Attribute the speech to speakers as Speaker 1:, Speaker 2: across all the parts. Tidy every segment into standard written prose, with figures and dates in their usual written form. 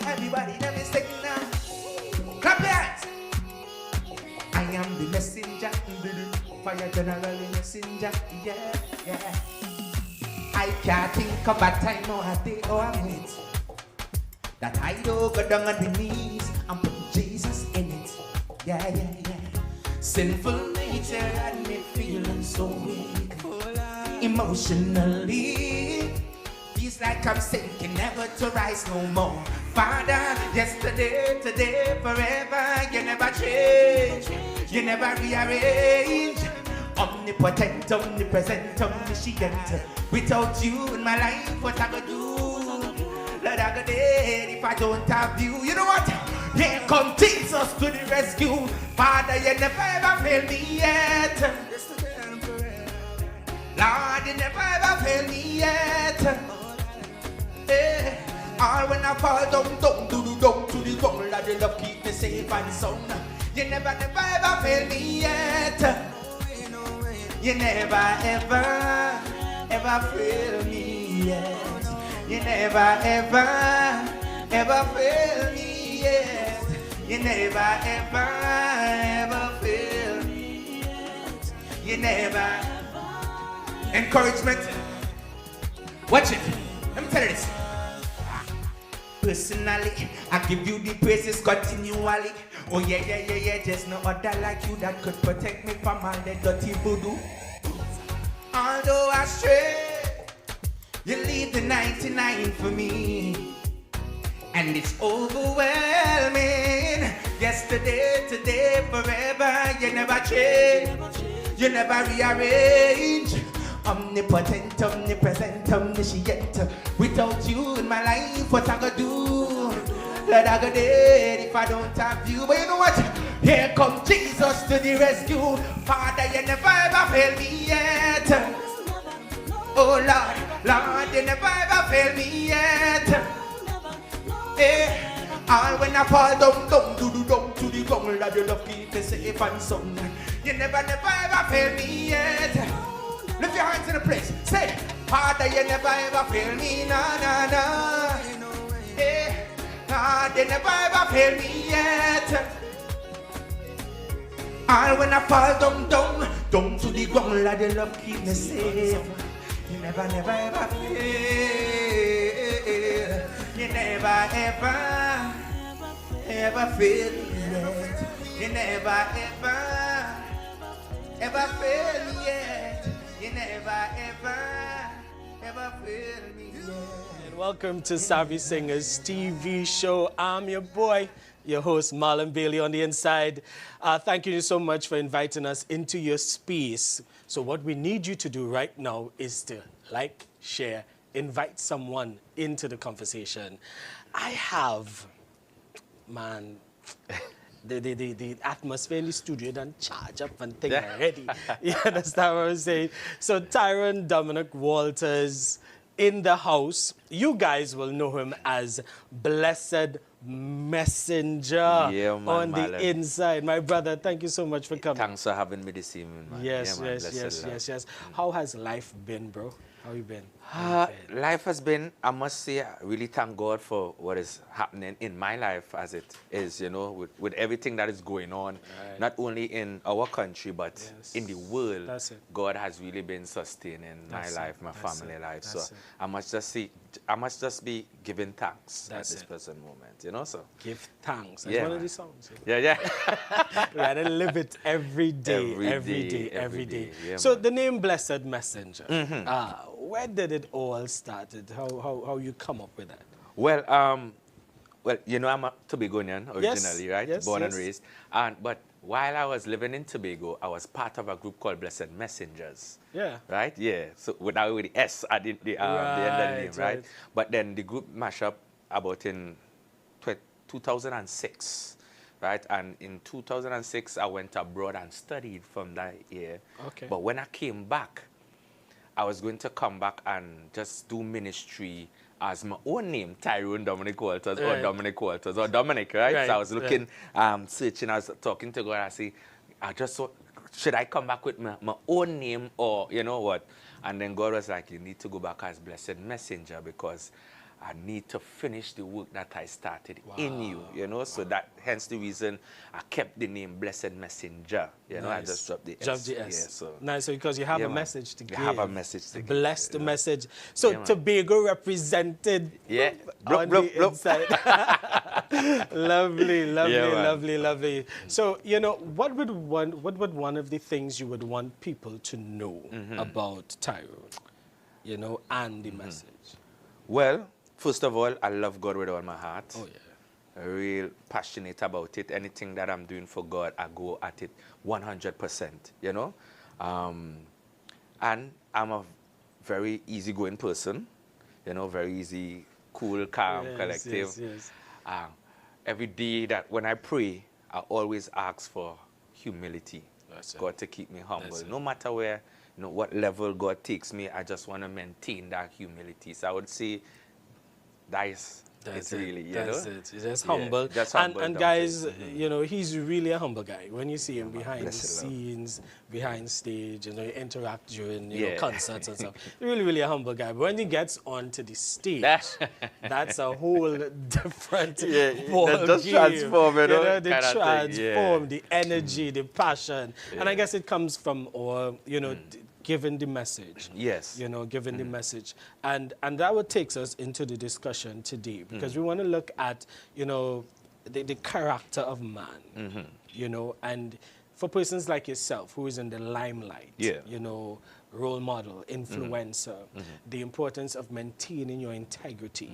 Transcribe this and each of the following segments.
Speaker 1: Everybody, let me sing now. Clap your hands. I am the messenger, fire general messenger, yeah. I can't think of a time or a day or a minute that I don't go down on the knees and put Jesus in it, yeah. Sinful nature and me feeling so weak, emotionally. Feels like I'm sinking, never to rise no more. Father, yesterday, today, forever, you never change, you never rearrange. Omnipotent, omnipresent, omniscient. Without you in my life, what I gonna do? Lord, I go dead if I don't have you. You know what? Here come Jesus to the rescue. Father, you never ever failed me yet. Lord, you never ever failed me yet. All when I fall down to the ground, Lord, you love keep me safe and sound. You never ever fail me yet. You never ever fail me yet. You never ever fail me yet. You never ever fail me yet. You never. Encouragement. Watch it. Let me tell you this. Personally, I give you the praises continually. Oh yeah, there's no other like you that could protect me from all the dirty voodoo. Although I stray, you leave the 99 for me. And it's overwhelming. Yesterday, today, forever, you never change. You never rearrange. Omnipotent, omnipresent, omniscient. Without you in my life, what I gonna do? Lord, I go dead if I don't have you. But you know what? Here comes Jesus to the rescue. Father, you never ever fail me yet. Oh Lord, you never ever fail me yet. All when I fall down to the ground, Lord, you love keep me safe and sound. You never ever fail me yet. Lift your hands in the place. Say, Father, you never ever fail me, no. God, you never ever fail me yet. All when I fall down to the ground, Lord, your love keep me safe. You never ever fail. You never ever fail yet. You never ever fail yet. You never ever fail me yet.
Speaker 2: And welcome to Savvy Singers TV show. I'm your boy, your host, Marlon Bailey on the inside. Thank you so much for inviting us into your space. So what we need you to do right now is to like, share, invite someone into the conversation. I have, man, the atmosphere in the studio done charge up and thing already. You understand what I'm saying? So Tyrone Dominic Walters in the house. You guys will know him as Blessed Messenger on the inside. My brother, thank you so much for coming.
Speaker 3: Thanks for having me this evening, man.
Speaker 2: Yes. How has life been, bro? How you been?
Speaker 3: Life has been, I must say, I really thank God for what is happening in my life as it is, you know, with everything that is going on, not only in our country, but in the world. God has really been sustaining my life, my family life. So I must just be giving thanks at this present moment, you know, so.
Speaker 2: Give thanks. That's one of the songs.
Speaker 3: Yeah.
Speaker 2: We gotta live it every day. Yeah, so the name Blessed Messenger, where did it all start? How you come up with that?
Speaker 3: Well, you know, I'm a Tobagonian originally, right?
Speaker 2: Yes,
Speaker 3: Born and raised. But while I was living in Tobago, I was part of a group called Blessed Messengers.
Speaker 2: Yeah.
Speaker 3: Right? Yeah. So with the S at the end of the name, right? But then the group mashed up about in 2006. Right? And in 2006, I went abroad and studied from that year.
Speaker 2: Okay.
Speaker 3: But when I came back, I was going to come back and just do ministry as my own name, Tyrone Dominic Walters, or Dominic Walters, or Dominic, right? So I was looking, searching, I was talking to God, I say, I just should I come back with my own name, or you know what? And then God was like, you need to go back as Blessed Messenger, because I need to finish the work that I started in you, you know. So that, hence the reason I kept the name Blessed Messenger. You know, I just dropped the S.
Speaker 2: Dropped the S.
Speaker 3: Yeah, so.
Speaker 2: Nice, because you have
Speaker 3: Yeah,
Speaker 2: a
Speaker 3: man.
Speaker 2: message to give.
Speaker 3: You have a message to give.
Speaker 2: Blessed message. So
Speaker 3: Yeah, man.
Speaker 2: Tobago represented
Speaker 3: Yeah.
Speaker 2: on the inside. Lovely, lovely,
Speaker 3: Yeah, man.
Speaker 2: lovely, lovely. So, you know, what would one of the things you would want people to know about Tyrone, you know, and the message?
Speaker 3: Well, first of all, I love God with all my heart.
Speaker 2: Oh, yeah.
Speaker 3: I'm real passionate about it. Anything that I'm doing for God, I go at it 100%, you know. And I'm a very easygoing person, you know, very easy, cool, calm,
Speaker 2: Yes,
Speaker 3: collective.
Speaker 2: yes, yes.
Speaker 3: Every day that when I pray, I always ask for humility.
Speaker 2: That's it.
Speaker 3: God to keep me humble.
Speaker 2: That's it.
Speaker 3: No matter where, you know, what level God takes me, I just want to maintain that humility. So I would say it's really, you
Speaker 2: That's
Speaker 3: know.
Speaker 2: it. Just
Speaker 3: Yeah,
Speaker 2: humble.
Speaker 3: just humble
Speaker 2: And
Speaker 3: down
Speaker 2: guys,
Speaker 3: to
Speaker 2: you know, he's really a humble guy. When you see him behind the
Speaker 3: bless the Lord.
Speaker 2: scenes, behind stage, you know, you interact during you know,
Speaker 3: Yeah.
Speaker 2: concerts and stuff. Really, really a humble guy. But when he gets onto the stage, that's a whole different
Speaker 3: Yeah,
Speaker 2: ball
Speaker 3: that just
Speaker 2: game.
Speaker 3: transform, you know,
Speaker 2: the
Speaker 3: kinda thing,
Speaker 2: transform,
Speaker 3: yeah.
Speaker 2: the energy, the passion. And I
Speaker 3: Yeah.
Speaker 2: guess it comes from our, you know, giving the message.
Speaker 3: Yes.
Speaker 2: You know, giving the message. And that would takes us into the discussion today, because we want to look at, you know, the character of man, you know, and for persons like yourself who is in the limelight,
Speaker 3: Yeah.
Speaker 2: you know, role model, influencer, the importance of maintaining your integrity,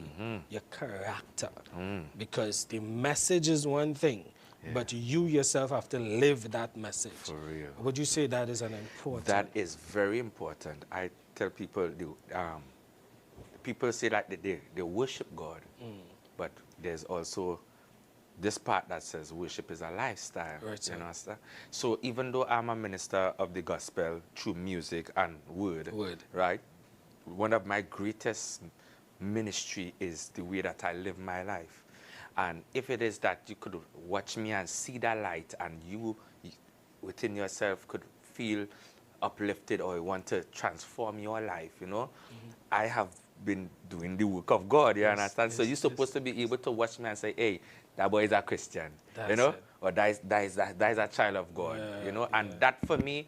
Speaker 2: your character, because the message is one thing, but you yourself have to live that message.
Speaker 3: For real.
Speaker 2: Would you say that is an important?
Speaker 3: That is very important. I tell people, people say that they worship God, but there's also this part that says worship is a lifestyle.
Speaker 2: Right, sir.
Speaker 3: You understand? So even though I'm a minister of the gospel through music and word, right? One of my greatest ministry is the way that I live my life. And if it is that you could watch me and see that light, and you within yourself could feel uplifted, or you want to transform your life, you know, I have been doing the work of God, you understand? So you're supposed to be able to watch me and say, hey, that boy is a Christian, you know, or that is a child of God, you know, and that for me,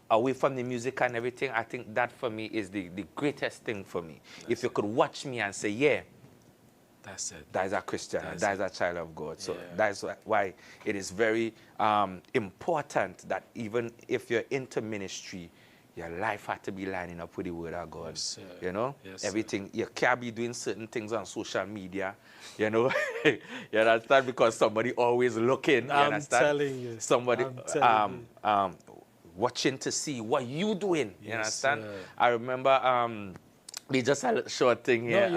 Speaker 3: away from the music and everything, I think that for me is the greatest thing for me. If you could watch me and say, yeah,
Speaker 2: that's it.
Speaker 3: that is a Christian, that is a child of God. So
Speaker 2: Yeah.
Speaker 3: that's why it is very important that even if you're into ministry, your life had to be lining up with the word of God.
Speaker 2: Yes, sir.
Speaker 3: You know,
Speaker 2: Yes, sir.
Speaker 3: everything. You can't be doing certain things on social media. You know, you understand, because somebody always looking. You
Speaker 2: I'm
Speaker 3: understand?
Speaker 2: telling you.
Speaker 3: Somebody
Speaker 2: I'm telling
Speaker 3: watching to see what you doing. You
Speaker 2: Yes,
Speaker 3: understand?
Speaker 2: sir.
Speaker 3: I remember we just had a short thing here.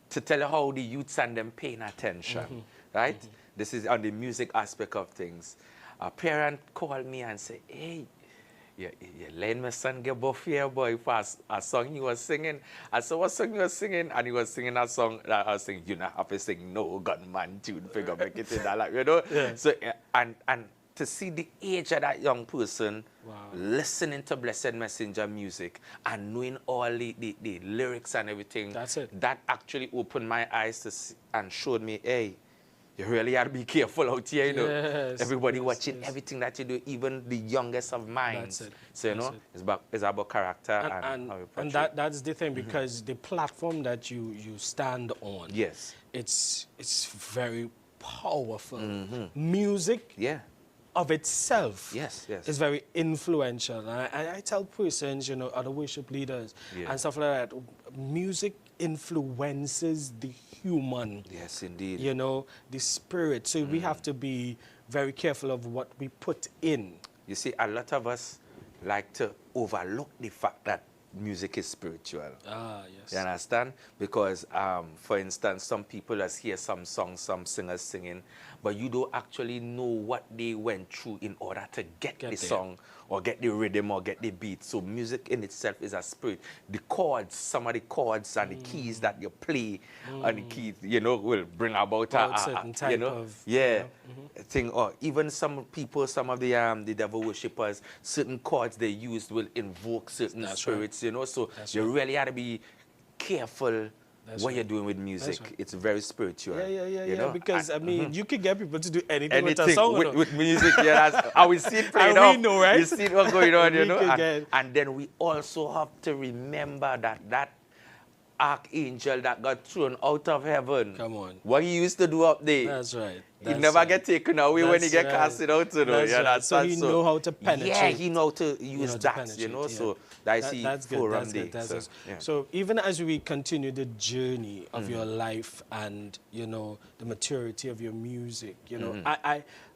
Speaker 3: To tell you how the youths and them paying attention, right? This is on the music aspect of things. A parent called me and said, hey, you let my son get buff here, boy, for a song he was singing. I said, what song you was singing? And he was singing a song that I was singing, you know, have to sing No Gunman tune, figure make it in that, like, you know?
Speaker 2: Yeah.
Speaker 3: So, and to see the age of that young person
Speaker 2: Wow.
Speaker 3: listening to Blessed Messenger music and knowing all the lyrics and everything,
Speaker 2: That's it.
Speaker 3: that actually opened my eyes to see, and showed me, hey, you really have to be careful out here, you know.
Speaker 2: Yes,
Speaker 3: Everybody
Speaker 2: yes,
Speaker 3: watching
Speaker 2: yes.
Speaker 3: everything that you do, even the youngest of minds.
Speaker 2: That's it.
Speaker 3: So, you
Speaker 2: That's
Speaker 3: know,
Speaker 2: it.
Speaker 3: it's about character and how you
Speaker 2: and
Speaker 3: portray.
Speaker 2: that's the thing, because the platform that you stand on,
Speaker 3: Yes.
Speaker 2: it's very powerful. Music
Speaker 3: Yeah.
Speaker 2: of itself
Speaker 3: Yes, yes.
Speaker 2: is very influential. And I tell persons, you know, other worship leaders
Speaker 3: Yeah.
Speaker 2: and stuff like that, music influences the human.
Speaker 3: Yes, indeed.
Speaker 2: You know, the spirit. So we have to be very careful of what we put in.
Speaker 3: You see, a lot of us like to overlook the fact that music is spiritual.
Speaker 2: Ah, yes.
Speaker 3: You understand? Because, for instance, some people just hear some songs, some singers singing, but you don't actually know what they went through in order to get the
Speaker 2: there.
Speaker 3: song or get the rhythm or get the beat. So music in itself is a spirit. The chords, some of the chords and the keys that you play and the keys, you know, will bring about
Speaker 2: a certain type
Speaker 3: you know,
Speaker 2: of
Speaker 3: thing. Or even some people, some of the devil worshippers, certain chords they use will invoke certain spirits, you know. So you really have to be careful what you're doing with music. It's very spiritual.
Speaker 2: Yeah. Because I mean, you can get people to do anything with a song.
Speaker 3: With music, and we see it playing out.
Speaker 2: We know, right?
Speaker 3: We see what's going on, you know.
Speaker 2: And,
Speaker 3: and then we also have to remember that archangel that got thrown out of heaven.
Speaker 2: Come on.
Speaker 3: What he used to do up there.
Speaker 2: That's right.
Speaker 3: He never get taken away when he get casted out, you know.
Speaker 2: That's so he know how to penetrate.
Speaker 3: Yeah, he know how to use that, you know. So that's
Speaker 2: good. So even as we continue the journey of your life and, you know, the maturity of your music, you know,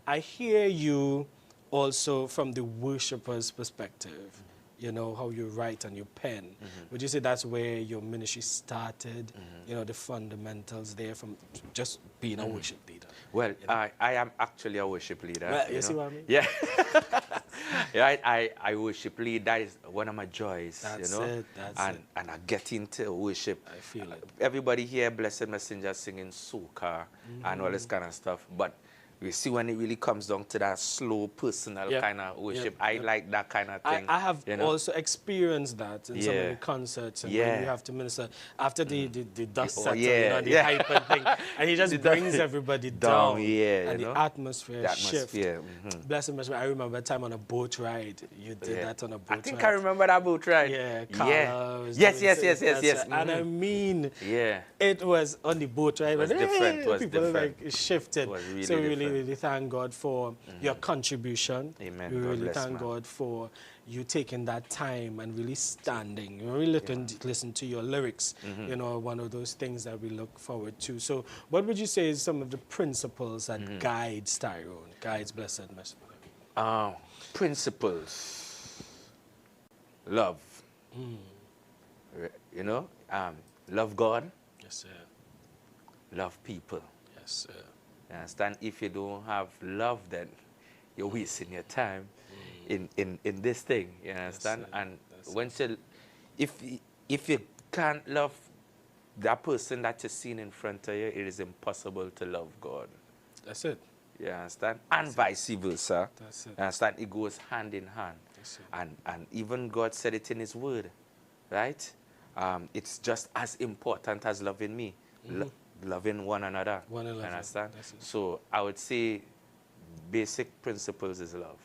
Speaker 2: I hear you also from the worshipper's perspective. You know, how you write on your pen. Would you say that's where your ministry started? You know, the fundamentals there from just being a worship leader?
Speaker 3: Well, you know? I am actually a worship leader.
Speaker 2: Well, you see what I mean?
Speaker 3: Yeah. I worship lead. That is one of my joys,
Speaker 2: that's
Speaker 3: you know.
Speaker 2: It,
Speaker 3: and I get into worship.
Speaker 2: I feel it.
Speaker 3: Everybody here, Blessed Messenger singing soca and all this kind of stuff. But you see, when it really comes down to that slow, personal kind of worship, I like that kind of thing.
Speaker 2: I have also experienced that in some of the concerts and when you have to minister after the dust settles, you know, the hype and thing, and he just brings everybody down, and the atmosphere shifts. Blessed Messenger, I remember a time on a boat ride. You did that on a boat ride.
Speaker 3: I think I remember that boat ride. Yes.
Speaker 2: And I mean, it was on the boat ride.
Speaker 3: It was different. It was
Speaker 2: people
Speaker 3: different.
Speaker 2: Like shifted.
Speaker 3: It was really
Speaker 2: so
Speaker 3: different.
Speaker 2: Really thank God for your contribution.
Speaker 3: Amen.
Speaker 2: We really thank God for you taking that time and really standing. You really listen to your lyrics. You know, one of those things that we look forward to. So what would you say is some of the principles that guides Tyrone, guides Blessed Messenger?
Speaker 3: Principles. Love. You know, love God.
Speaker 2: Yes, sir.
Speaker 3: Love people.
Speaker 2: Yes, sir.
Speaker 3: You understand? If you don't have love, then you're wasting your time in this thing. You understand? And once you, if you can't love that person that you're seeing in front of you, it is impossible to love God.
Speaker 2: That's it.
Speaker 3: You understand? And vice versa.
Speaker 2: That's it.
Speaker 3: You understand? It goes hand in hand. And even God said it in His Word, right? It's just as important as loving me. Loving one another. Understand? So I would say basic principles is love.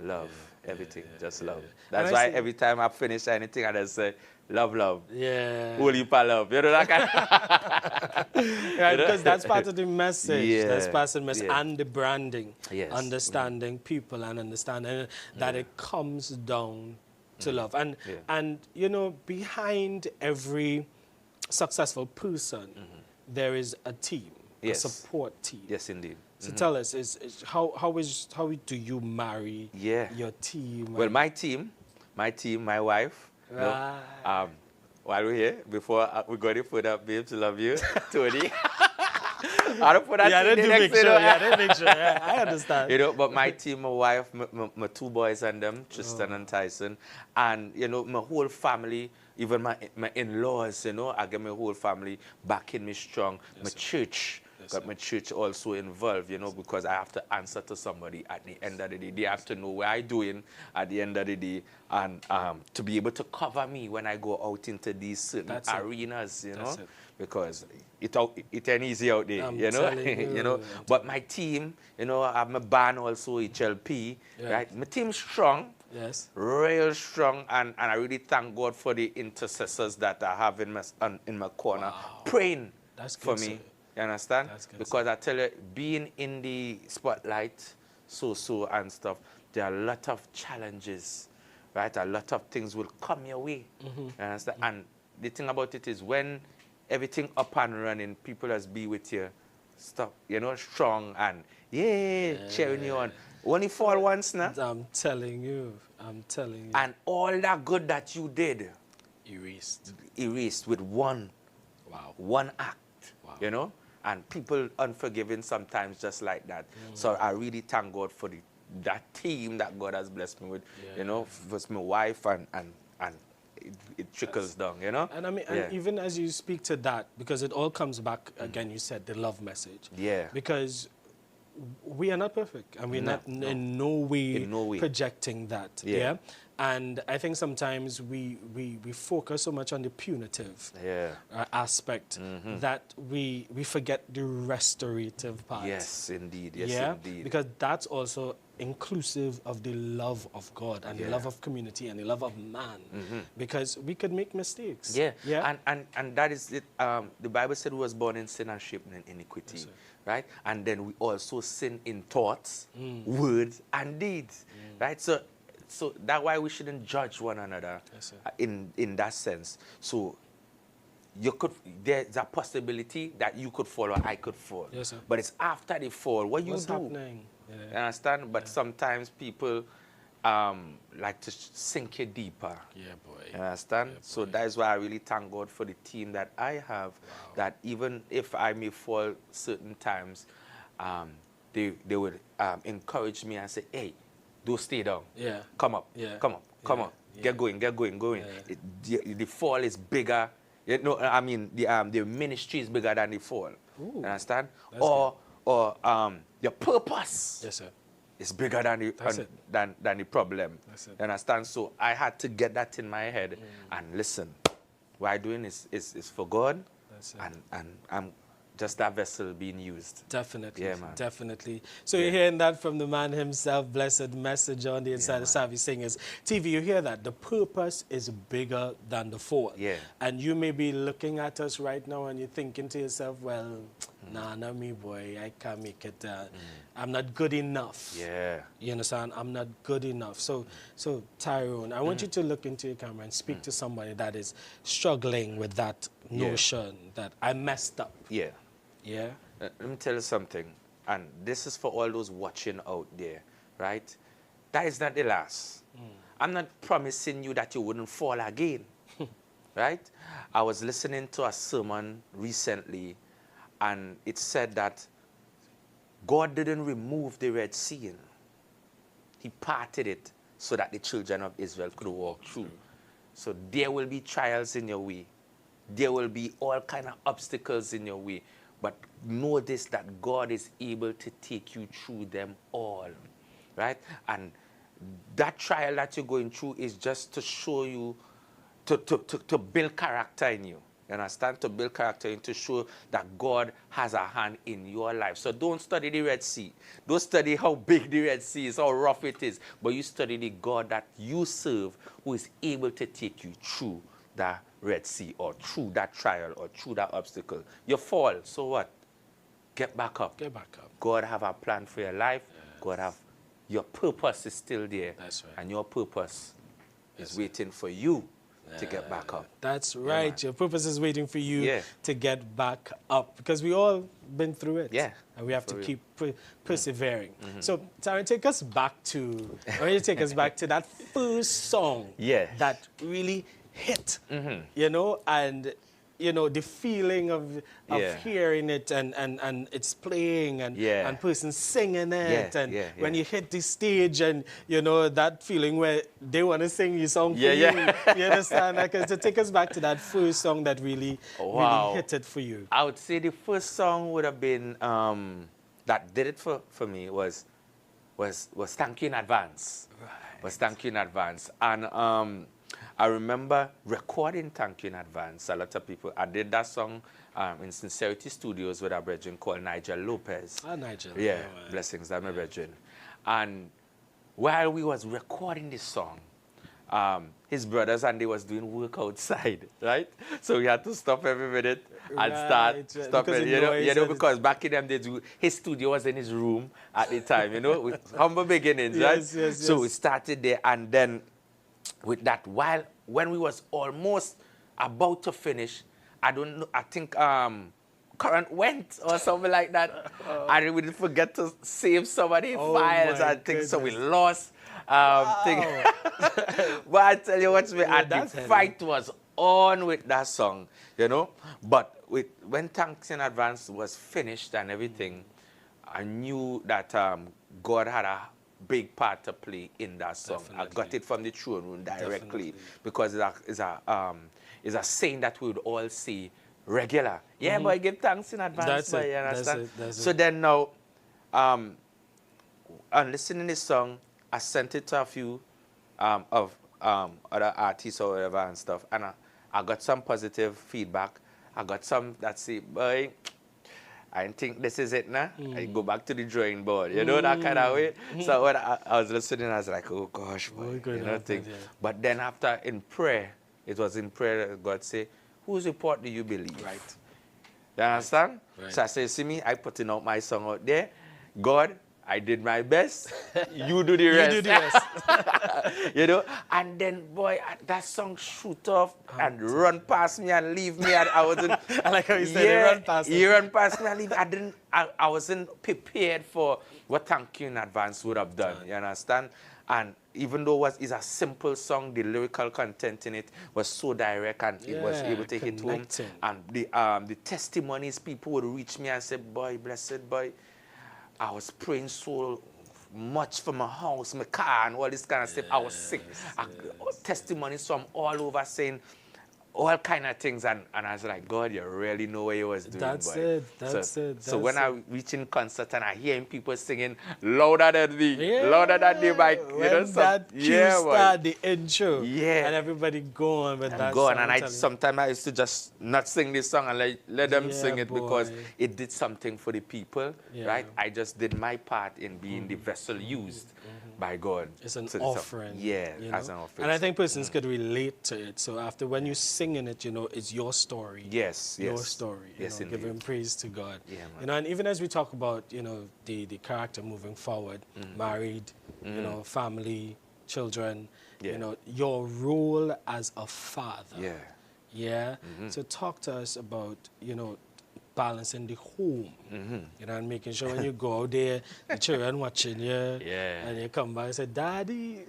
Speaker 3: Love. Everything. Just love. That's why every time I finish anything I just say, love. Holy love. You know that kind
Speaker 2: because that's part of the message. That's part of the message. And the branding. Understanding people and understanding that it comes down to love. And you know, behind every successful person, there is a team, a support team.
Speaker 3: Yes, indeed.
Speaker 2: So tell us, how do you marry your team?
Speaker 3: Well, my team, my wife.
Speaker 2: Right.
Speaker 3: No, while we're here, before we go any further, babes, love you, Tony. I don't put that
Speaker 2: make sure. I understand.
Speaker 3: You know, but my team, my wife, my two boys and them, Tristan and Tyson, and you know, my whole family. Even my in-laws, you know, I get my whole family backing me strong. My church got my church also involved, you know, because I have to answer to somebody at the end of the day. They have to know what I'm doing at the end of the day and to be able to cover me when I go out into these certain arenas, you know, because it ain't easy out there, you know. You know. But my team, you know, I have my band also, HLP, right? My team's strong.
Speaker 2: Yes.
Speaker 3: Real strong, and I really thank God for the intercessors that I have in my corner praying for me. You understand? Because I tell you, being in the spotlight, and stuff, there are a lot of challenges, right? A lot of things will come your way. You understand? And the thing about it is when everything up and running, people just be with you, stop, you know, strong and cheering you on. Only fall once now.
Speaker 2: I'm telling you.
Speaker 3: And all that good that you did, erased with one act, you know, and people unforgiving sometimes just like that. So I really thank God for that team that God has blessed me with, you know, with my wife, and it trickles down, you know.
Speaker 2: And I mean, and even as you speak to that, because it all comes back again, you said the love message.
Speaker 3: Yeah.
Speaker 2: Because we are not perfect, and we're not in no way projecting that. Yeah. And I think sometimes we focus so much on the punitive aspect that we forget the restorative part.
Speaker 3: Yes, indeed. Yes, indeed.
Speaker 2: Because that's also inclusive of the love of God and the love of community and the love of man. Because we could make mistakes.
Speaker 3: And that is it. The Bible said we was born in sin and shaped in iniquity. Yes, right? And then we also sin in thoughts, words, and deeds. Right? So that's why we shouldn't judge one another in that sense. So there's a possibility that you could fall or I could fall.
Speaker 2: Yes, sir.
Speaker 3: But it's after the fall, what you do.
Speaker 2: What's happening?
Speaker 3: You understand? But sometimes people like to sink you deeper.
Speaker 2: Yeah, boy.
Speaker 3: You understand? Yeah, so that is why I really thank God for the team that I have, that even if I may fall certain times, they would encourage me and say, hey, don't stay down.
Speaker 2: Yeah.
Speaker 3: Come up.
Speaker 2: Yeah.
Speaker 3: Come up. Come up. Get going. Yeah. The fall is bigger. You know, I mean, the ministry is bigger than the fall.
Speaker 2: Ooh,
Speaker 3: you understand?
Speaker 2: Or
Speaker 3: your purpose is bigger than the problem. You understand? So I had to get that in my head and listen. What I'm doing is for God, and I'm just that vessel being used.
Speaker 2: Definitely.
Speaker 3: Yeah, man.
Speaker 2: Definitely. So you're hearing that from the man himself, blessed message on the inside of Savvy Singers TV. You hear that? The purpose is bigger than the fall.
Speaker 3: Yeah.
Speaker 2: And you may be looking at us right now and you're thinking to yourself, well, nah, not me, boy. I can't make it. I'm not good enough.
Speaker 3: Yeah.
Speaker 2: You understand? I'm not good enough. So Tyrone, I want you to look into your camera and speak to somebody that is struggling with that notion that I messed up.
Speaker 3: Yeah.
Speaker 2: Yeah.
Speaker 3: Let me tell you something, and this is for all those watching out there, right? That is not the last. I'm not promising you that you wouldn't fall again, right? I was listening to a sermon recently, and it said that God didn't remove the Red Sea. He parted it so that the children of Israel could walk through. So there will be trials in your way. There will be all kind of obstacles in your way. But know this, that God is able to take you through them all, right? And that trial that you're going through is just to show you, to build character in you. You understand? To build character and to show that God has a hand in your life. So don't study the Red Sea. Don't study how big the Red Sea is, how rough it is. But you study the God that you serve, who is able to take you through that Red Sea, or through that trial, or through that obstacle. You fall, so what? Get back up.
Speaker 2: Get back up.
Speaker 3: God have a plan for your life. God have, your purpose is still there.
Speaker 2: That's right.
Speaker 3: And your purpose is waiting for you to get back up.
Speaker 2: That's right. Your purpose is waiting for you to get back up, because we all been through it.
Speaker 3: Yeah.
Speaker 2: And we have to keep persevering. So, Tyrone, take us back to, that first song that really hit, you know, and, you know, the feeling of hearing it and it's playing and person singing it and when you hit the stage and, you know, that feeling where they want to sing your song for you. You understand? Like, to take us back to that first song that really hit it for you.
Speaker 3: I would say the first song would have been, that did it for me was Thank You in Advance.
Speaker 2: Right.
Speaker 3: Was Thank You in Advance. And I remember recording Thank You in Advance. A lot of people. I did that song in Sincerity Studios with a brethren called Nigel Lopez.
Speaker 2: Ah, Nigel.
Speaker 3: Yeah, blessings, that's my brethren. And while we was recording this song, his brothers and they was doing work outside, right? So we had to stop every minute and stop it. You know, because back in them days, his studio was in his room at the time, you know, with humble beginnings, right? So we started there, and then with that, when we was almost about to finish, I don't know, I think current went or something like that. And we didn't forget to save some of the files, I think, so we lost. But I tell you what, the fight was on with that song, you know. But when Thanks in Advance was finished and everything, I knew that God had a big part to play in that song.
Speaker 2: Definitely.
Speaker 3: I got it from the throne room directly
Speaker 2: Definitely.
Speaker 3: because it's a saying that we would all say regular. Yeah, boy, give thanks in advance.
Speaker 2: That's
Speaker 3: boy,
Speaker 2: it.
Speaker 3: you understand?
Speaker 2: That's
Speaker 3: So
Speaker 2: it.
Speaker 3: then now, on listening this song, I sent it to a few of other artists or whatever and stuff, and I got some positive feedback. I got some that say, boy, I think this is it now. I go back to the drawing board, you know, that kind of way. So when I was listening, I was like, oh gosh, boy,
Speaker 2: good
Speaker 3: you know,
Speaker 2: happen,
Speaker 3: thing.
Speaker 2: yeah.
Speaker 3: But then after in prayer, it was in prayer that God said, whose report do you believe?
Speaker 2: Right.
Speaker 3: You understand?
Speaker 2: Right.
Speaker 3: So I say, see me, I putting out my song out there. God, I did my best. You do the rest.
Speaker 2: You do the rest.
Speaker 3: You know? And then, boy, that song shoot off and run past me and leave me. And I wasn't.
Speaker 2: I like how you said it, run past
Speaker 3: he
Speaker 2: us.
Speaker 3: run past me and leave. I wasn't prepared for what Thank You in Advance would have done. You understand? And even though it's a simple song, the lyrical content in it was so direct and it was
Speaker 2: Yeah,
Speaker 3: able to hit home.
Speaker 2: connecting.
Speaker 3: And the testimonies, people would reach me and say, boy, blessed boy, I was praying so much for my house, my car, and all this kind of stuff. I was sick. Testimonies from all over saying all kind of things. And I was like, God, you really know what you was doing,
Speaker 2: That's
Speaker 3: boy.
Speaker 2: it. That's it.
Speaker 3: So when
Speaker 2: that's
Speaker 3: I reach in concert and I hearing people singing louder than me, louder than the mic, you
Speaker 2: when
Speaker 3: know,
Speaker 2: that cue
Speaker 3: yeah, boy.
Speaker 2: start, the intro,
Speaker 3: Yeah.
Speaker 2: and everybody go on with that
Speaker 3: Go on,
Speaker 2: song,
Speaker 3: and I
Speaker 2: tell you.
Speaker 3: sometimes I used to just not sing this song and let them
Speaker 2: Yeah,
Speaker 3: sing it because
Speaker 2: boy.
Speaker 3: it did something for the people,
Speaker 2: Yeah.
Speaker 3: right? I just did my part in being the vessel used by God.
Speaker 2: It's an
Speaker 3: So
Speaker 2: offering.
Speaker 3: yeah,
Speaker 2: you
Speaker 3: as
Speaker 2: know?
Speaker 3: an offering.
Speaker 2: And I think persons could relate to it. So after when you sing in it, you know, it's your story.
Speaker 3: Yes,
Speaker 2: Your
Speaker 3: yes.
Speaker 2: story. You
Speaker 3: Yes,
Speaker 2: know,
Speaker 3: indeed.
Speaker 2: giving praise to God.
Speaker 3: Yeah, man.
Speaker 2: You know, and even as we talk about, you know, the character moving forward, married, you know, family, children,
Speaker 3: Yeah.
Speaker 2: you know, your role as a father.
Speaker 3: Yeah.
Speaker 2: Yeah. So talk to us about, you know, balancing the home. You know, and making sure when you go out there, the children watching you.
Speaker 3: Yeah.
Speaker 2: And you come back and say, Daddy.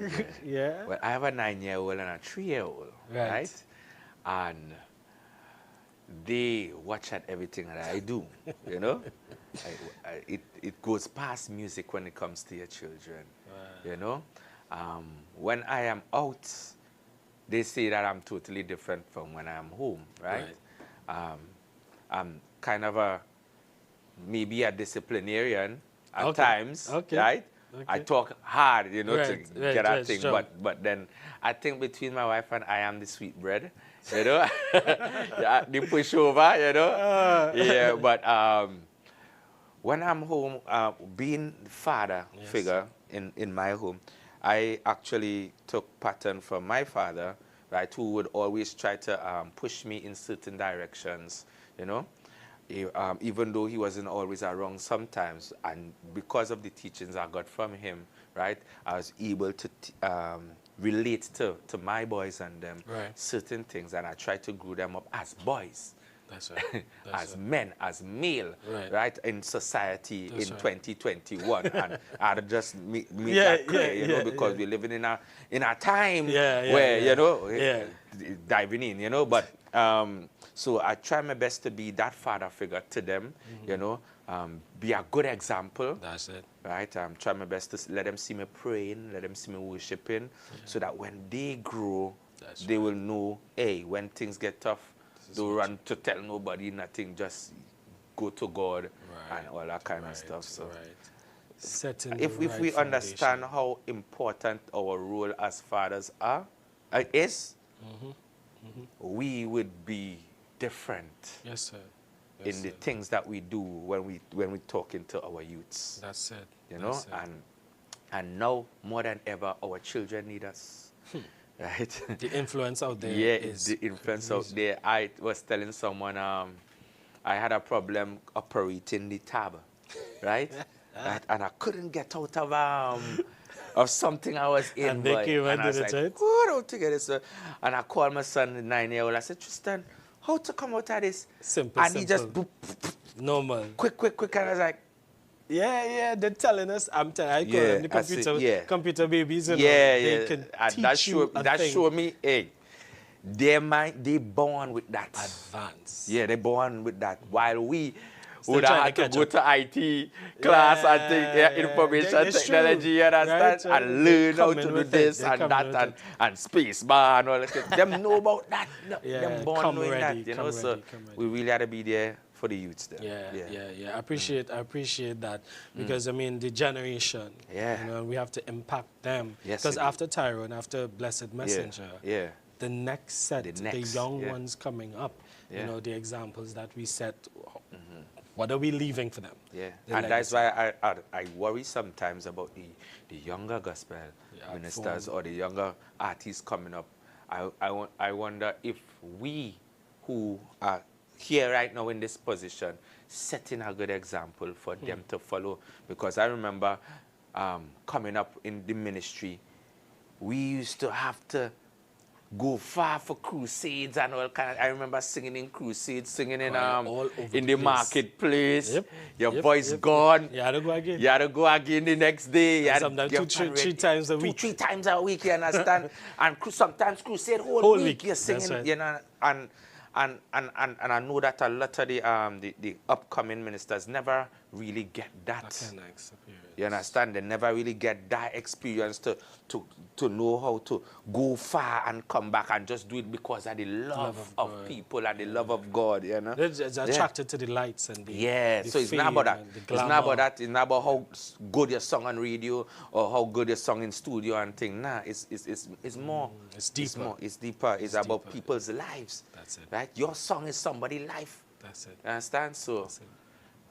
Speaker 2: Yeah.
Speaker 3: Well, I have a 9-year-old and a 3-year-old,
Speaker 2: Right.
Speaker 3: right? And they watch at everything that I do, you know? It goes past music when it comes to your children, you know? When I am out, they say that I'm totally different from when I'm home, right? I'm kind of maybe a disciplinarian at
Speaker 2: Okay.
Speaker 3: times,
Speaker 2: Okay.
Speaker 3: right? I
Speaker 2: Okay.
Speaker 3: talk hard, you know,
Speaker 2: Right,
Speaker 3: to
Speaker 2: right,
Speaker 3: get a
Speaker 2: right,
Speaker 3: thing.
Speaker 2: sure.
Speaker 3: But then I think between my wife and I am the sweet bread, you know, yeah, the pushover, you know. Yeah, but when I'm home, being the father figure in my home, I actually took pattern from my father, right, who would always try to push me in certain directions, you know. Even though he wasn't always around sometimes, and because of the teachings I got from him, right, I was able to relate to my boys and them certain things, and I tried to grow them up as boys.
Speaker 2: That's right. That's
Speaker 3: As
Speaker 2: right.
Speaker 3: men, as male,
Speaker 2: Right.
Speaker 3: in society
Speaker 2: That's
Speaker 3: in
Speaker 2: right.
Speaker 3: 2021, and I just make
Speaker 2: Yeah,
Speaker 3: that clear,
Speaker 2: yeah,
Speaker 3: you know,
Speaker 2: yeah,
Speaker 3: because
Speaker 2: yeah.
Speaker 3: we're living in a time
Speaker 2: Yeah,
Speaker 3: where
Speaker 2: yeah.
Speaker 3: you know,
Speaker 2: Yeah.
Speaker 3: diving in, you know, but so I try my best to be that father figure to them, you know, be a good example.
Speaker 2: That's it.
Speaker 3: Right, try my best to let them see me praying, let them see me worshiping, so that when they grow,
Speaker 2: That's
Speaker 3: they will know, hey, when things get tough, don't run to tell nobody nothing, just go to God and all that kind of stuff. So
Speaker 2: Right. Setting
Speaker 3: if
Speaker 2: the
Speaker 3: we
Speaker 2: right
Speaker 3: understand
Speaker 2: foundation.
Speaker 3: how important our role as fathers is, we would be different
Speaker 2: Yes, sir.
Speaker 3: in the things that we do when we talking to our youths.
Speaker 2: That's it.
Speaker 3: You know,
Speaker 2: That's it.
Speaker 3: and now more than ever, our children need us, right?
Speaker 2: The influence out there
Speaker 3: Yeah,
Speaker 2: is
Speaker 3: the influence
Speaker 2: crazy.
Speaker 3: out there. I was telling someone I had a problem operating the tab, right? Right? And I couldn't get out of something I was in.
Speaker 2: And they
Speaker 3: boy.
Speaker 2: came and
Speaker 3: I was
Speaker 2: did
Speaker 3: like,
Speaker 2: it, right?
Speaker 3: "Oh, I don't think it is." And I called my son, the 9-year-old. I said, Tristan, how to come out of this?
Speaker 2: Simple,
Speaker 3: And he just
Speaker 2: simple.
Speaker 3: boop,
Speaker 2: Normal.
Speaker 3: quick. And I was like,
Speaker 2: Yeah, they're telling us. I call them the
Speaker 3: I see,
Speaker 2: computer,
Speaker 3: yeah.
Speaker 2: computer babies. You know,
Speaker 3: yeah.
Speaker 2: They can
Speaker 3: And
Speaker 2: teach you a
Speaker 3: that
Speaker 2: thing.
Speaker 3: showed me, hey, they born with that.
Speaker 2: Advance.
Speaker 3: Yeah, they born with that. While we
Speaker 2: Still
Speaker 3: would
Speaker 2: trying
Speaker 3: have
Speaker 2: to
Speaker 3: had to
Speaker 2: catch
Speaker 3: go
Speaker 2: up.
Speaker 3: to IT class and think,
Speaker 2: Yeah,
Speaker 3: information
Speaker 2: it's
Speaker 3: technology,
Speaker 2: true,
Speaker 3: you understand?
Speaker 2: right? So
Speaker 3: And
Speaker 2: they
Speaker 3: learn how
Speaker 2: coming
Speaker 3: to do
Speaker 2: with it,
Speaker 3: this
Speaker 2: they
Speaker 3: and
Speaker 2: coming
Speaker 3: that
Speaker 2: with
Speaker 3: and,
Speaker 2: it.
Speaker 3: and space bar and all that. Them know about that.
Speaker 2: Yeah,
Speaker 3: Them born
Speaker 2: come
Speaker 3: knowing
Speaker 2: ready,
Speaker 3: that, you
Speaker 2: come
Speaker 3: know. So
Speaker 2: ready, come ready.
Speaker 3: we really had to be there for the youths there.
Speaker 2: Yeah. I appreciate that because I mean the generation.
Speaker 3: Yeah.
Speaker 2: You know, we have to impact them.
Speaker 3: Yes,
Speaker 2: Because
Speaker 3: indeed.
Speaker 2: after Tyrone, after Blessed Messenger,
Speaker 3: Yeah.
Speaker 2: the next set, the young
Speaker 3: yeah.
Speaker 2: ones coming up,
Speaker 3: Yeah.
Speaker 2: you know, the examples that we set. What are we leaving for them?
Speaker 3: Yeah,
Speaker 2: The
Speaker 3: and that's
Speaker 2: legacy.
Speaker 3: why I worry sometimes about the younger gospel ministers
Speaker 2: form.
Speaker 3: or the younger artists coming up. I wonder if we who are here right now in this position setting a good example for them to follow. Because I remember coming up in the ministry, we used to have to go far for crusades and all kind of. I remember singing in crusades, singing in
Speaker 2: all over
Speaker 3: in
Speaker 2: the
Speaker 3: the
Speaker 2: place.
Speaker 3: marketplace.
Speaker 2: Yep,
Speaker 3: Your
Speaker 2: yep,
Speaker 3: voice
Speaker 2: yep,
Speaker 3: gone.
Speaker 2: You had to go again.
Speaker 3: You had to go again the next day. You had to
Speaker 2: sometimes
Speaker 3: get
Speaker 2: three times a week.
Speaker 3: 3 times a week, you understand? And sometimes crusade whole
Speaker 2: Whole
Speaker 3: week,
Speaker 2: week,
Speaker 3: you're
Speaker 2: that's
Speaker 3: singing,
Speaker 2: right.
Speaker 3: you know, and I know that a lot of the upcoming ministers never really get that.
Speaker 2: That kind of experience.
Speaker 3: You understand? They never really get that experience to know how to go far and come back and just do it because of the love of
Speaker 2: God.
Speaker 3: people and the love of God, you know?
Speaker 2: They're just attracted to the lights and the the
Speaker 3: So it's not
Speaker 2: fame
Speaker 3: about that.
Speaker 2: and the
Speaker 3: It's not
Speaker 2: glamour.
Speaker 3: about that. It's not about how good your song on radio or how good your song in studio and thing. Nah, it's more.
Speaker 2: It's deeper.
Speaker 3: It's deeper. It's about
Speaker 2: deeper.
Speaker 3: people's lives.
Speaker 2: That's it.
Speaker 3: Right? Your song is somebody's life.
Speaker 2: That's it.
Speaker 3: You understand? So,
Speaker 2: That's it.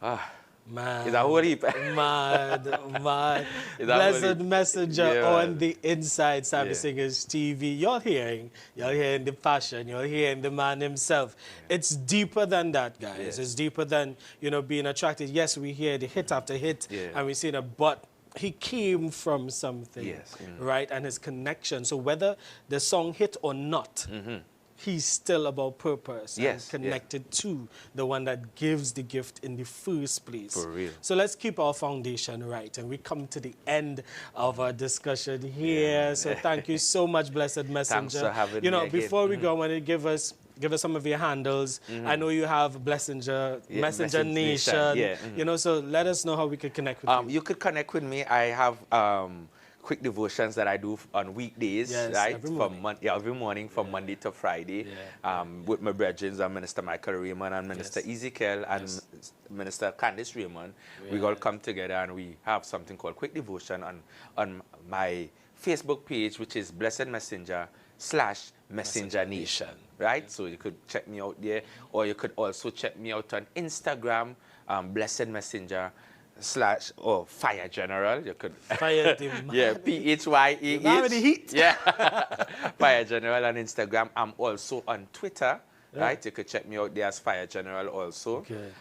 Speaker 3: ah,
Speaker 2: Man.
Speaker 3: it's a whole heap.
Speaker 2: Mad.
Speaker 3: Is that
Speaker 2: Blessed
Speaker 3: what it-
Speaker 2: Messenger
Speaker 3: Yeah.
Speaker 2: on the Inside Savvy
Speaker 3: Yeah.
Speaker 2: Singers TV. You're hearing the passion. You're hearing the man himself. It's deeper than that, guys.
Speaker 3: Yes.
Speaker 2: It's deeper than, you know, being attracted. Yes, we hear the hit after hit,
Speaker 3: Yeah.
Speaker 2: and we see that, but he came from something,
Speaker 3: Yes.
Speaker 2: right? And his connection. So whether the song hit or not, he's still about purpose
Speaker 3: Yes,
Speaker 2: and
Speaker 3: yeah.
Speaker 2: connected to the one that gives the gift in the first place.
Speaker 3: For real.
Speaker 2: So let's keep our foundation right. And we come to the end of our discussion here. So thank you so much, Blessed Messenger.
Speaker 3: for having
Speaker 2: you know,
Speaker 3: me again.
Speaker 2: before we go, I want to give us some of your handles. I know you have Messenger
Speaker 3: Yeah,
Speaker 2: Messenger
Speaker 3: Messenger
Speaker 2: Nation.
Speaker 3: Nation, yeah,
Speaker 2: You know, so let us know how we could connect with you.
Speaker 3: You could connect with me. I have quick devotions that I do on weekdays,
Speaker 2: Yes,
Speaker 3: right?
Speaker 2: every morning.
Speaker 3: Every morning from Monday to Friday, with my brethren, Minister Michael Raymond and Minister Ezekiel and Minister Candice Raymond. We all come together and we have something called quick devotion on my Facebook page, which is Blessed Messenger /Messenger Nation, right? So you could check me out there, or you could also check me out on Instagram, Blessed Messenger /Fire General. You could
Speaker 2: Fire the man.
Speaker 3: yeah, PHYEH.
Speaker 2: Man with the heat.
Speaker 3: Yeah, Fire General on Instagram. I'm also on Twitter, right? You could check me out there as Fire General also.
Speaker 2: Good.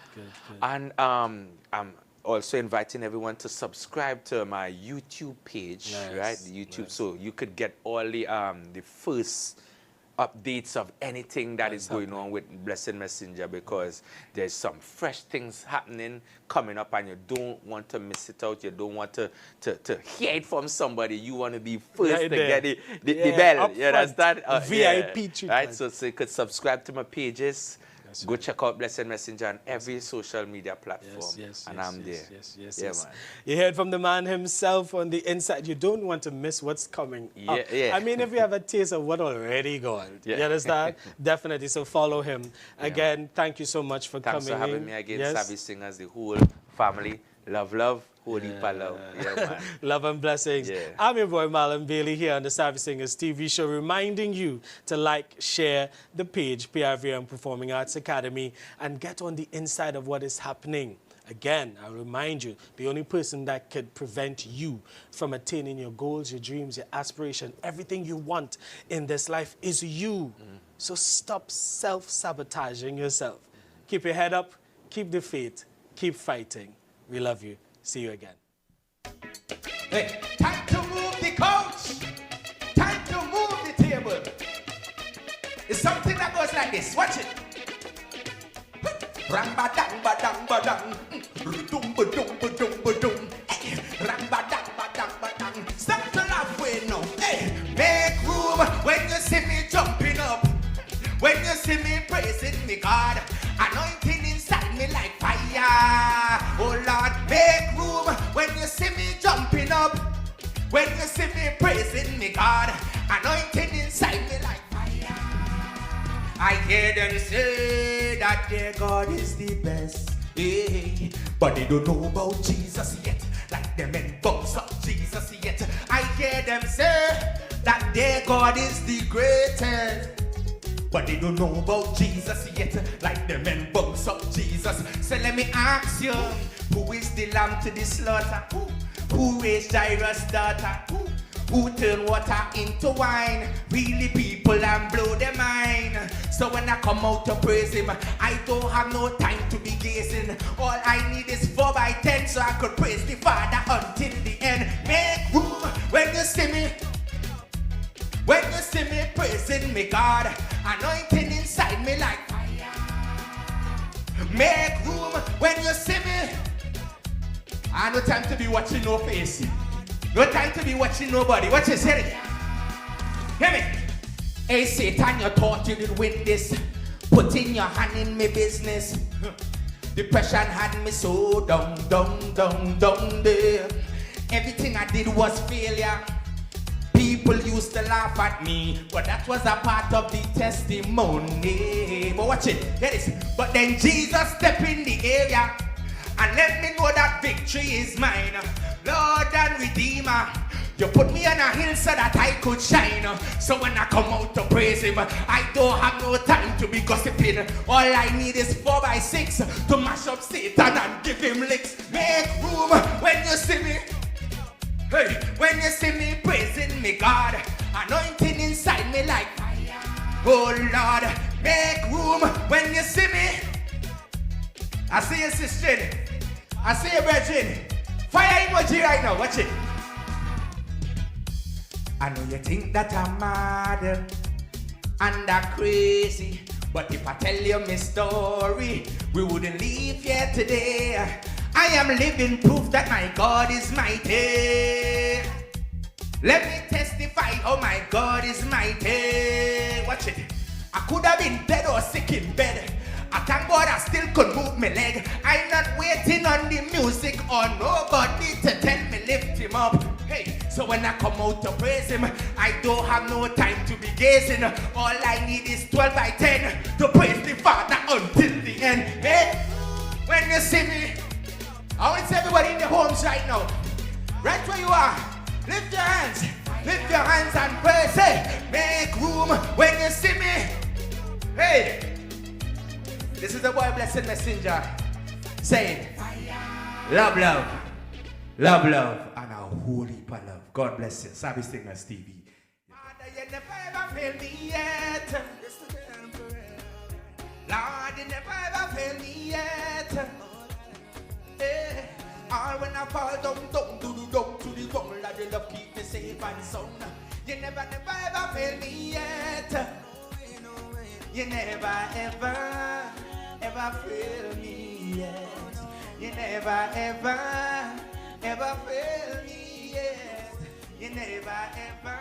Speaker 3: And I'm also inviting everyone to subscribe to my YouTube page,
Speaker 2: Nice,
Speaker 3: right? The YouTube,
Speaker 2: nice.
Speaker 3: so you could get all the first updates of anything that is going on with Blessed Messenger, because there's some fresh things happening, coming up, and you don't want to miss it out. You don't want to hear it from somebody. You want to be first
Speaker 2: Right
Speaker 3: to
Speaker 2: there.
Speaker 3: get the
Speaker 2: Yeah,
Speaker 3: bell.
Speaker 2: up
Speaker 3: You understand?
Speaker 2: front, VIP treatment.
Speaker 3: Right? So you could subscribe to my pages. Go check out Blessed Messenger on every social media platform. And I'm there.
Speaker 2: Yes.
Speaker 3: Yeah, man.
Speaker 2: You heard from the man himself on the inside. You don't want to miss what's coming up.
Speaker 3: Yeah.
Speaker 2: I mean, if you have a taste of what already gone, you understand? Definitely. So follow him. Again, thank you so much for
Speaker 3: Thanks
Speaker 2: coming
Speaker 3: for having
Speaker 2: in.
Speaker 3: me again,
Speaker 2: Yes.
Speaker 3: Savvy Singers, the whole family. Love, holy love. Yeah, man.
Speaker 2: Love and blessings.
Speaker 3: Yeah.
Speaker 2: I'm your boy Marlon Bailey here on the Savvy Singers TV show, reminding you to like, share the page, PRVM Performing Arts Academy, and get on the inside of what is happening. Again, I remind you, the only person that could prevent you from attaining your goals, your dreams, your aspiration, everything you want in this life is you. So stop self-sabotaging yourself. Keep your head up, keep the faith, keep fighting. We love you. See you again.
Speaker 1: Hey, time to move the couch. Time to move the table. It's something that goes like this. Watch it. Ram ba dang ba dang ba dang. Dum ba dum ba dum ba dum. Ram ba dang ba dang ba dang. Stop to laugh way now. Hey, make room when you see me jumping up. when you see me praising me, God. Anointing inside me like fire. Oh Lord, make room when you see me jumping up. When you see me praising me, God. Anointing inside me like fire. I hear them say that their God is the best. Hey, but they don't know about Jesus yet. Like them men bounce up Jesus yet. I hear them say that their God is the greatest. But they don't know about Jesus yet. Like them men bounce up Jesus. So let me ask you, who is the lamb to the slaughter? Who raised Jairus' daughter? Who turned water into wine? Really people and blow their mind. So when I come out to praise him, I don't have no time to be gazing. All I need is 4x10 so I could praise the Father until the end. Make room when you see me. When you see me praising me, God. Anointing inside me like fire. Make room when you see me. I no time to be watching no face. No time to be watching nobody. What you say? Hear me. Hey Satan, you thought you did win this. Putting your hand in my business. Depression had me so down there. Everything I did was failure. People used to laugh at me, but that was a part of the testimony. But watch it, hear this. But then Jesus stepped in the area and let me know that victory is mine. Lord and Redeemer, you put me on a hill so that I could shine. So when I come out to praise him, I don't have no time to be gossiping. All I need is 4x6 to mash up Satan and give him licks. Make room when you see me. Hey, when you see me praising me, God. Anointing inside me like fire. Oh Lord, make room when you see me. I see you, sister. I see you, brethren. Fire emoji right now, watch it. I know you think that I'm mad and I'm crazy, but if I tell you my story, we wouldn't leave here today. I am living proof that my God is mighty. Let me testify how my God is mighty. Watch it. I could have been dead or sick in bed. I thank God I still could move my leg. I'm not waiting on the music or nobody to tell me lift him up. Hey, so when I come out to praise him, I don't have no time to be gazing. All I need is 12x10 to praise the Father until the end. Hey, when you see me, I want everybody in the homes right now, right where you are, lift your hands and praise. Hey, make room when you see me. Hey. This is the boy Blessed Messenger saying, love, love, love, love, and a whole heap of love. God bless you. Savvy Singers TV. Father, you never ever failed me yet. Lord, you never ever failed me yet. Hey, all when I fall down to the ground, Lord, you love keep me safe and sound. You never ever failed me yet. You never ever fail me yet. You never ever fail me yet. You never ever